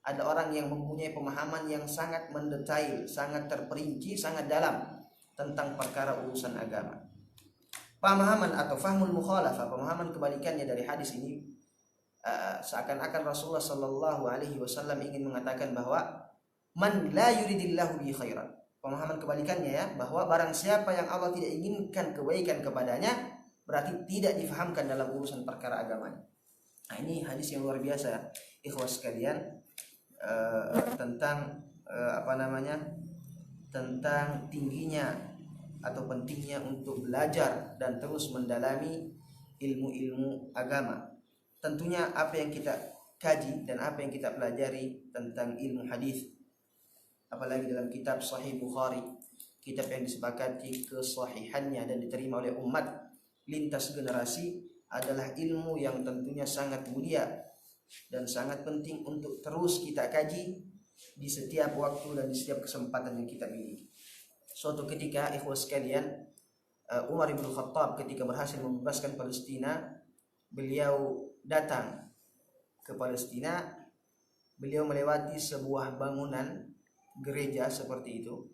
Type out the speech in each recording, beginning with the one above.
ada orang yang mempunyai pemahaman yang sangat mendetail, sangat terperinci, sangat dalam tentang perkara urusan agama. Pemahaman atau fahmul mukhalafah, pemahaman kebalikannya dari hadis ini, seakan-akan Rasulullah Shallallahu Alaihi Wasallam ingin mengatakan bahwa man la yuridillahu bi khairan. Pemahaman kebalikannya ya, bahwa barang siapa yang Allah tidak inginkan kebaikan kepadanya, berarti tidak difahamkan dalam urusan perkara agamanya. Nah, ini hadis yang luar biasa, ikhwas sekalian, tentang tentang tingginya atau pentingnya untuk belajar dan terus mendalami ilmu-ilmu agama. Tentunya apa yang kita kaji dan apa yang kita pelajari tentang ilmu hadis, apalagi dalam kitab Sahih Bukhari, kitab yang disepakati kesahihannya dan diterima oleh umat lintas generasi, adalah ilmu yang tentunya sangat mulia dan sangat penting untuk terus kita kaji di setiap waktu dan di setiap kesempatan yang kita miliki. Suatu ketika, ikhwas sekalian, Umar bin Khattab ketika berhasil membebaskan Palestina, beliau datang ke Palestina, beliau melewati sebuah bangunan gereja seperti itu,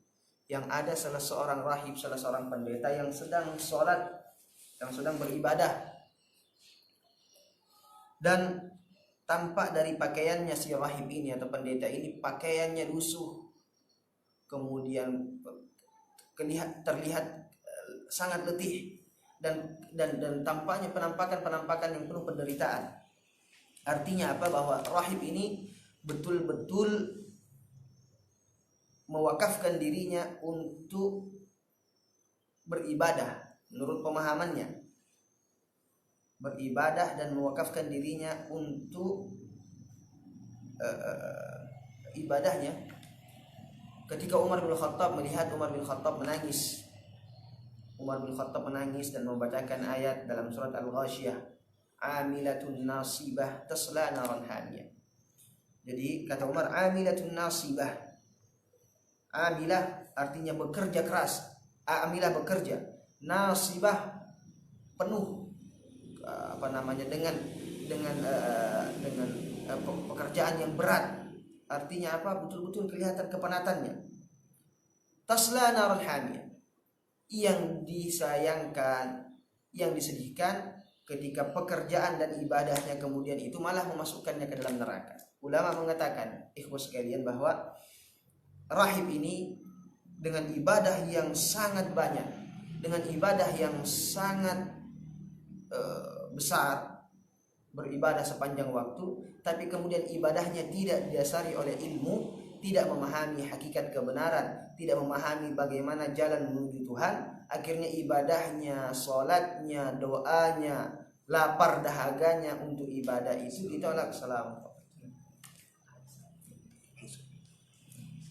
yang ada salah seorang rahib, salah seorang pendeta yang sedang sholat, yang sedang beribadah, dan tampak dari pakaiannya si rahib ini atau pendeta ini, pakaiannya lusuh, kemudian terlihat sangat letih, dan tampaknya penampakan yang penuh penderitaan. Artinya apa? Bahwa rahib ini betul-betul mewakafkan dirinya untuk beribadah menurut pemahamannya, beribadah dan mewakafkan dirinya untuk ibadahnya. Ketika Umar bin Khattab melihat Umar bin Khattab menangis, Umar bin Khattab menangis dan membacakan ayat dalam surat Al-Ghasyiyah, amilatun nasibah tasla naran hamiyah. Jadi kata Umar, amilatun nasibah, amilah artinya bekerja keras, amilah bekerja, nasibah penuh dengan pekerjaan yang berat. Artinya apa? Betul-betul kelihatan kepenatannya. Tasla naran hamiyah, yang disayangkan, yang disedihkan ketika pekerjaan dan ibadahnya kemudian itu malah memasukkannya ke dalam neraka. Ulama mengatakan, ikhwas sekalian, bahwa rahib ini dengan ibadah yang sangat banyak, dengan ibadah yang sangat besar, beribadah sepanjang waktu, tapi kemudian ibadahnya tidak didasari oleh ilmu, tidak memahami hakikat kebenaran, tidak memahami bagaimana jalan menuju Tuhan. Akhirnya ibadahnya, sholatnya, doanya, lapar dahaganya untuk ibadah itu ditolak.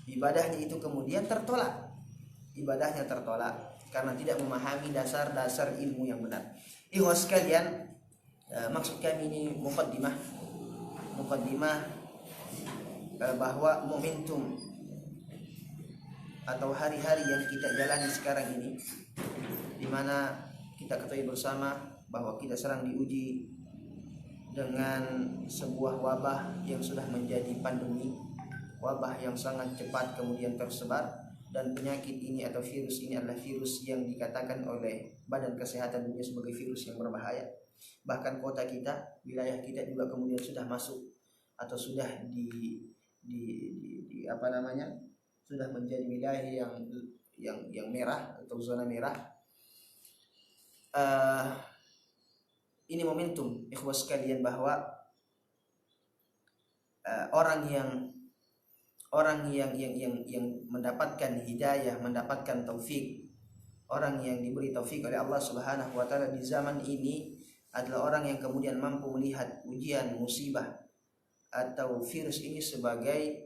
Ibadahnya itu kemudian tertolak, ibadahnya tertolak karena tidak memahami dasar-dasar ilmu yang benar. Ikhwas sekalian, maksud kami ini muqaddimah bahwa momentum atau hari-hari yang kita jalani sekarang ini, di mana kita ketahui bersama bahwa kita sedang diuji dengan sebuah wabah yang sudah menjadi pandemi, wabah yang sangat cepat kemudian tersebar, dan penyakit ini atau virus ini adalah virus yang dikatakan oleh Badan Kesehatan Dunia sebagai virus yang berbahaya. Bahkan kota kita, wilayah kita juga kemudian sudah masuk atau sudah sudah menjadi wilayah yang merah atau zona merah. Ini momentum, ikhwas sekalian, bahwa orang yang mendapatkan hidayah, mendapatkan taufik, orang yang diberi taufik oleh Allah Subhanahu wa taala di zaman ini adalah orang yang kemudian mampu melihat ujian, musibah atau virus ini sebagai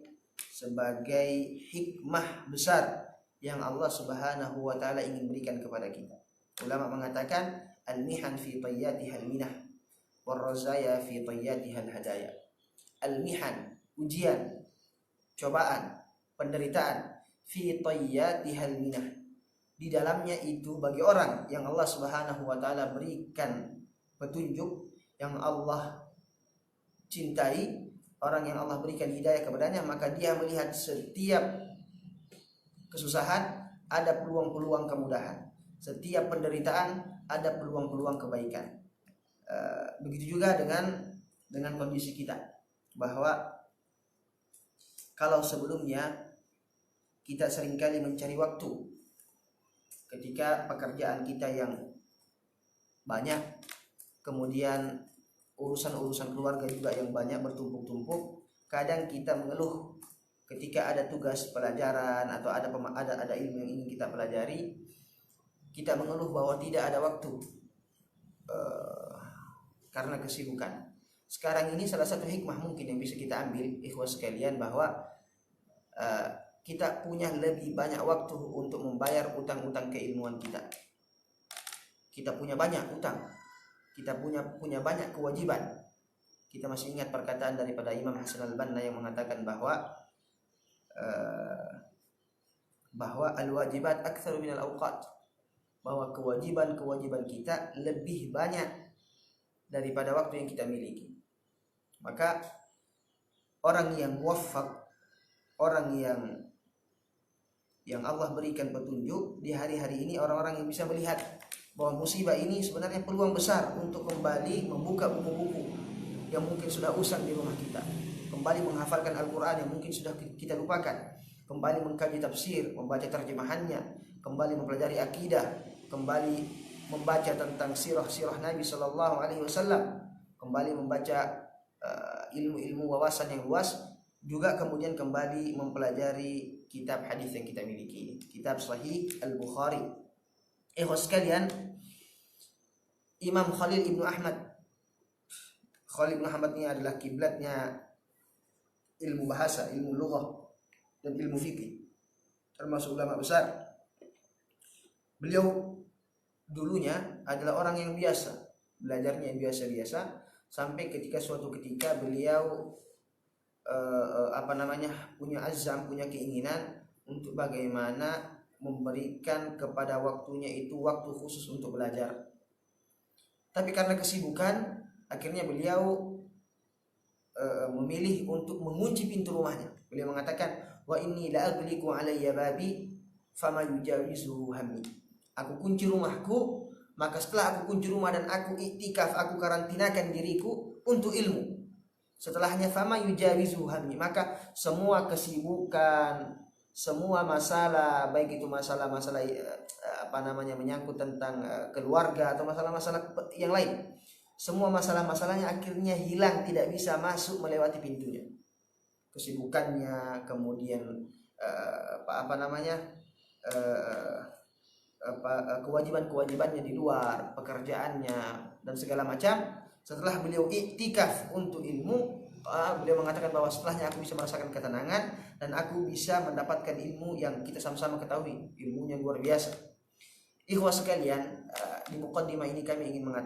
hikmah besar yang Allah Subhanahu wa taala ingin berikan kepada kita. Ulama mengatakan al-mihan fi tayyatiha al-minah war razaya fi tayyatiha al-hadaya. Al-mihan, ujian, cobaan, penderitaan, fi tayyatiha al-minah, di dalamnya itu bagi orang yang Allah Subhanahu wa taala berikan petunjuk, yang Allah cintai, orang yang Allah berikan hidayah kepadanya, maka dia melihat setiap kesusahan ada peluang-peluang kemudahan, setiap penderitaan ada peluang-peluang kebaikan. Begitu juga dengan kondisi kita, bahwa kalau sebelumnya kita seringkali mencari waktu ketika pekerjaan kita yang banyak, kemudian urusan-urusan keluarga juga yang banyak bertumpuk-tumpuk, kadang kita mengeluh ketika ada tugas pelajaran atau ada ilmu yang ingin kita pelajari, kita mengeluh bahwa tidak ada waktu karena kesibukan. Sekarang ini salah satu hikmah mungkin yang bisa kita ambil, ikhwah sekalian, bahwa kita punya lebih banyak waktu untuk membayar utang-utang keilmuan kita. Kita punya banyak utang, kita punya banyak kewajiban. Kita masih ingat perkataan daripada Imam Hasan al-Banna yang mengatakan bahwa al-wajibat aktsaru minal awqat, bahwa kewajiban kita lebih banyak daripada waktu yang kita miliki. Maka orang yang muwaffaq, orang yang Allah berikan petunjuk di hari-hari ini, orang-orang yang bisa melihat bahwa musibah ini sebenarnya peluang besar untuk kembali membuka buku-buku yang mungkin sudah usang di rumah kita, kembali menghafalkan Al-Quran yang mungkin sudah kita lupakan, kembali mengkaji tafsir, membaca terjemahannya, kembali mempelajari akidah, kembali membaca tentang sirah Nabi Sallallahu Alaihi Wasallam, kembali membaca ilmu-ilmu wawasan yang luas, juga kemudian kembali mempelajari kitab hadis yang kita miliki, kitab Sahih Al-Bukhari. Sekalian, Imam Khalil Ibnu Ahmad ini adalah kiblatnya ilmu bahasa, ilmu lughah dan ilmu fikih, termasuk ulama besar. Beliau dulunya adalah orang yang biasa, belajarnya yang biasa-biasa, sampai suatu ketika beliau punya azam, punya keinginan untuk bagaimana memberikan kepada waktunya itu waktu khusus untuk belajar. Tapi karena kesibukan, akhirnya beliau memilih untuk mengunci pintu rumahnya. Beliau mengatakan, wa inni la aghliqu alayya babi fama yujawizu hammi. Aku kunci rumahku, maka setelah aku kunci rumah dan aku iktikaf, aku karantinakan diriku untuk ilmu. Setelahnya fama yujawizu hammi, maka semua kesibukan, semua masalah, baik itu masalah-masalah menyangkut tentang keluarga atau masalah-masalah yang lain, semua masalah-masalahnya akhirnya hilang, tidak bisa masuk melewati pintunya. Kesibukannya, kemudian kewajiban-kewajibannya di luar, pekerjaannya dan segala macam. Setelah beliau iktikaf untuk ilmu, beliau mengatakan bahwa setelahnya aku bisa merasakan ketenangan dan aku bisa mendapatkan ilmu yang kita sama-sama ketahui, ilmunya luar biasa. Ikhwah sekalian, di muqaddimah ini kami ingin mengatakan